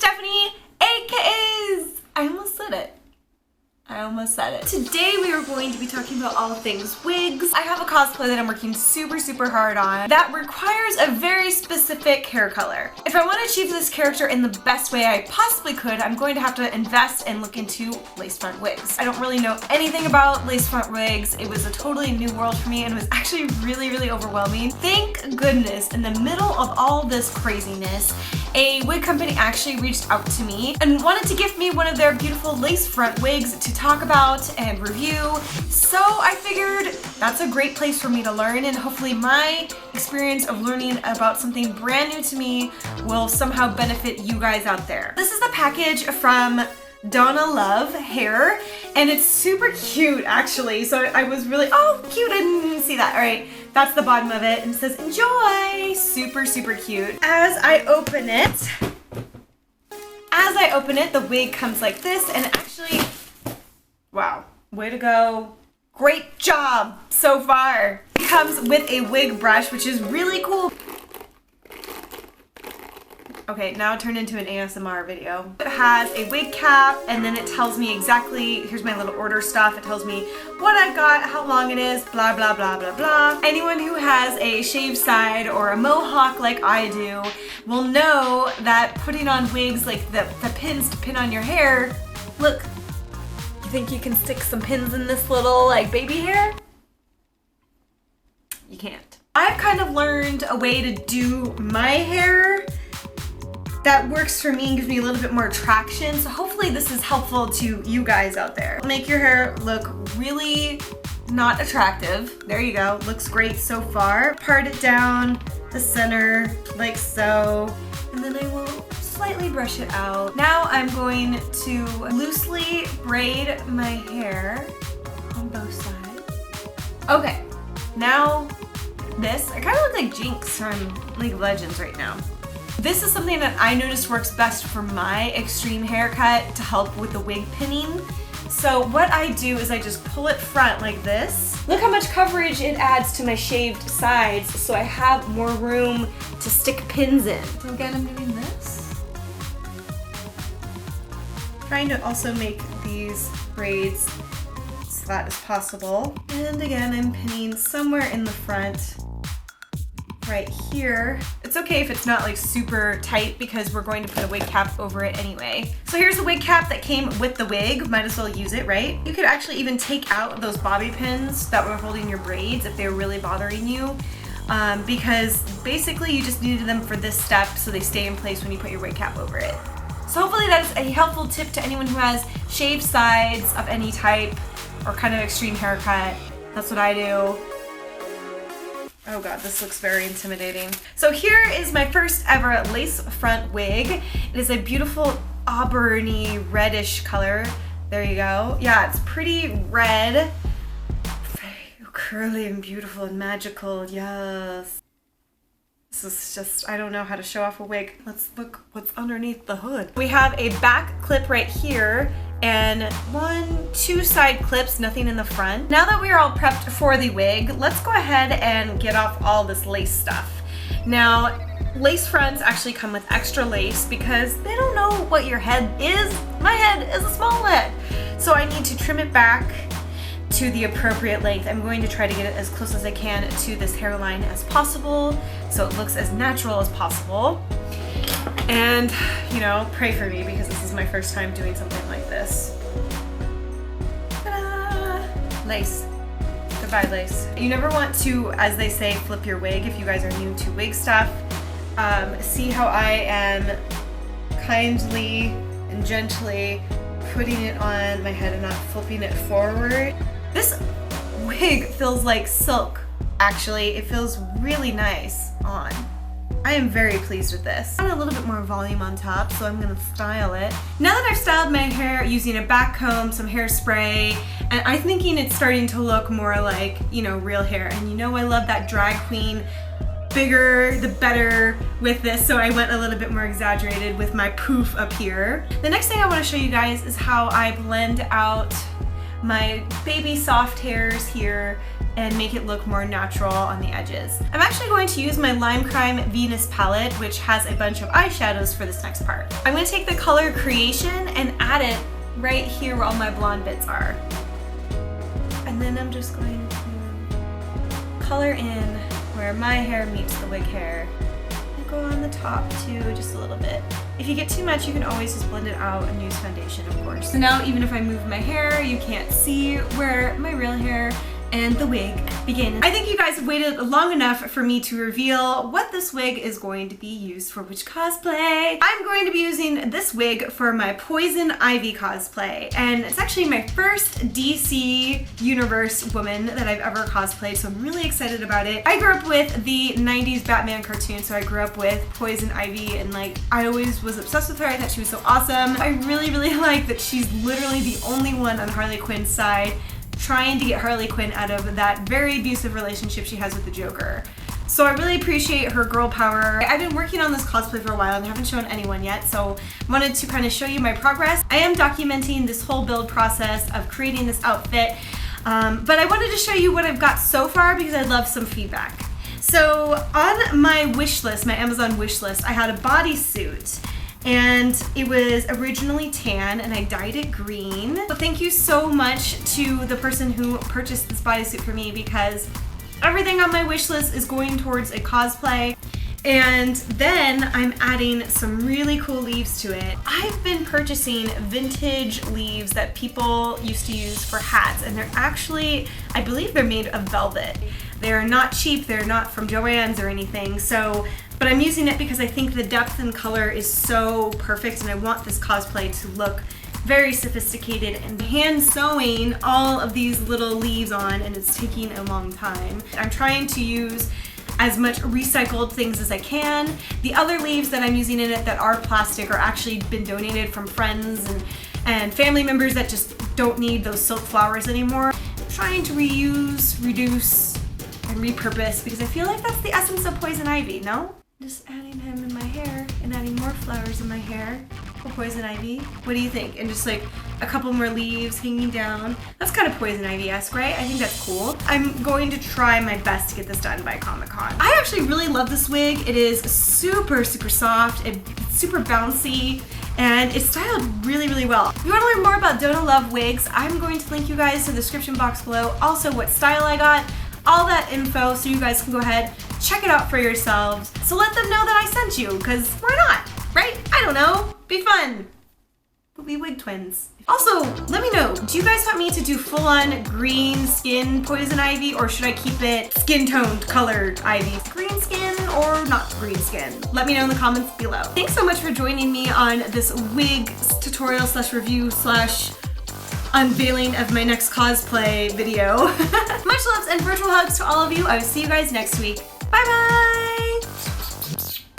Stephanie, aka I almost said it. Today we are going to be talking about all things wigs. I have a cosplay that I'm working super hard on that requires a very specific hair color. If I want to achieve this character in the best way I possibly could, I'm going to have to invest and look into lace front wigs. I don't really know anything about lace front wigs. It was a totally new world for me and it was actually really overwhelming. Thank goodness in the middle of all this craziness, a wig company actually reached out to me and wanted to gift me one of their beautiful lace front wigs to talk about and review. So I figured that's a great place for me to learn, and hopefully my experience of learning about something brand new to me will somehow benefit you guys out there. This is the package from Dona Love Hair, and it's super cute actually. So I was really, oh cute, I didn't even see that. All right, that's the bottom of it and it says enjoy. Super cute. As I open it, the wig comes like this, and actually, wow, way to go. Great job so far. It comes with a wig brush, which is really cool. Okay, now it turned into an ASMR video. It has a wig cap, and then it tells me exactly, here's my little order stuff. It tells me what I've got, how long it is, blah blah blah. Anyone who has a shaved side or a mohawk like I do will know that putting on wigs, like the pins to pin on your hair, look, you think you can stick some pins in this little like baby hair? You can't. I've kind of learned a way to do my hair that works for me and gives me a little bit more traction. So hopefully this is helpful to you guys out there. Make your hair look really not attractive. There you go, looks great so far. Part it down the center like so, and then I will slightly brush it out. Now I'm going to loosely braid my hair on both sides. Okay, now this, I kind of look like Jinx from League of Legends right now. This is something that I noticed works best for my extreme haircut to help with the wig pinning. So what I do is I just pull it front like this. Look how much coverage it adds to my shaved sides, so I have more room to stick pins in. So again, I'm doing this. Trying to also make these braids as flat as possible. And again, I'm pinning somewhere in the front. Right here. It's okay if it's not like super tight because we're going to put a wig cap over it anyway. So here's the wig cap that came with the wig. Might as well use it, right? You could actually even take out those bobby pins that were holding your braids if they were really bothering you, because basically you just needed them for this step so they stay in place when you put your wig cap over it. So hopefully that's a helpful tip to anyone who has shaved sides of any type or kind of extreme haircut. That's what I do. Oh god, this looks very intimidating. So here is my first ever lace front wig. It is a beautiful auburny reddish color. There you go. Yeah, it's pretty red. Very curly and beautiful and magical, yes. This is just, I don't know how to show off a wig. Let's look what's underneath the hood. We have a back clip right here and two side clips, nothing in the front. Now that we are all prepped for the wig, let's go ahead and get off all this lace stuff. Now, lace fronts actually come with extra lace because they don't know what your head is. My head is a small head. So I need to trim it back to the appropriate length. I'm going to try to get it as close as I can to this hairline as possible so it looks as natural as possible. And, you know, pray for me because this is my first time doing something like this. Ta-da! Lace. Goodbye, lace. You never want to, as they say, flip your wig if you guys are new to wig stuff. See how I am kindly and gently putting it on my head and not flipping it forward. This wig feels like silk, actually. It feels really nice on. I am very pleased with this. I want a little bit more volume on top, so I'm gonna style it. Now that I've styled my hair using a back comb, some hairspray, and I'm thinking it's starting to look more like, you know, real hair. And you know I love that drag queen, bigger the better with this, so I went a little bit more exaggerated with my poof up here. The next thing I wanna show you guys is how I blend out my baby soft hairs here and make it look more natural on the edges. I'm actually going to use my Lime Crime Venus palette, which has a bunch of eyeshadows for this next part. I'm going to take the color Creation and add it right here where all my blonde bits are. And then I'm just going to color in where my hair meets the wig hair. And go on the top too, just a little bit. If you get too much, you can always just blend it out and use foundation, of course. So now even if I move my hair, you can't see where my real hair and the wig begin. I think you guys have waited long enough for me to reveal what this wig is going to be used for which cosplay. I'm going to be using this wig for my Poison Ivy cosplay, and it's actually my first DC Universe woman that I've ever cosplayed, so I'm really excited about it. I grew up with the 90s Batman cartoon, so I grew up with Poison Ivy, and like, I always was obsessed with her. I thought she was so awesome. I really like that she's literally the only one on Harley Quinn's side trying to get Harley Quinn out of that very abusive relationship she has with the Joker. So I really appreciate her girl power. I've been working on this cosplay for a while and haven't shown anyone yet, so I wanted to kind of show you my progress. I am documenting this whole build process of creating this outfit, but I wanted to show you what I've got so far because I'd love some feedback. So on my wish list, my Amazon wish list, I had a bodysuit. And it was originally tan and I dyed it green. So thank you so much to the person who purchased this bodysuit for me because everything on my wish list is going towards a cosplay. And then I'm adding some really cool leaves to it. I've been purchasing vintage leaves that people used to use for hats, and they're actually, I believe they're made of velvet. They're not cheap, they're not from Joann's or anything, but I'm using it because I think the depth and color is so perfect and I want this cosplay to look very sophisticated, and hand sewing all of these little leaves on, and it's taking a long time. I'm trying to use as much recycled things as I can. The other leaves that I'm using in it that are plastic are actually been donated from friends and family members that just don't need those silk flowers anymore. I'm trying to reuse, reduce, and repurpose because I feel like that's the essence of Poison Ivy, no? Just adding him in my hair and adding more flowers in my hair for Poison Ivy. What do you think? And just like a couple more leaves hanging down. That's kind of Poison Ivy-esque, right? I think that's cool. I'm going to try my best to get this done by Comic-Con. I actually really love this wig. It is super soft, it's super bouncy, and it's styled really well. If you want to learn more about Dona Love wigs, I'm going to link you guys to the description box below. Also what style I got, all that info, so you guys can go ahead, check it out for yourselves. So let them know that I sent you, because why not, right? I don't know, be fun. We'll be wig twins. Also, let me know, do you guys want me to do full-on green skin Poison Ivy, or should I keep it skin-toned colored Ivy? Green skin or not green skin? Let me know in the comments below. Thanks so much for joining me on this wig tutorial slash review slash unveiling of my next cosplay video. Much loves and virtual hugs to all of you. I will see you guys next week. Bye bye!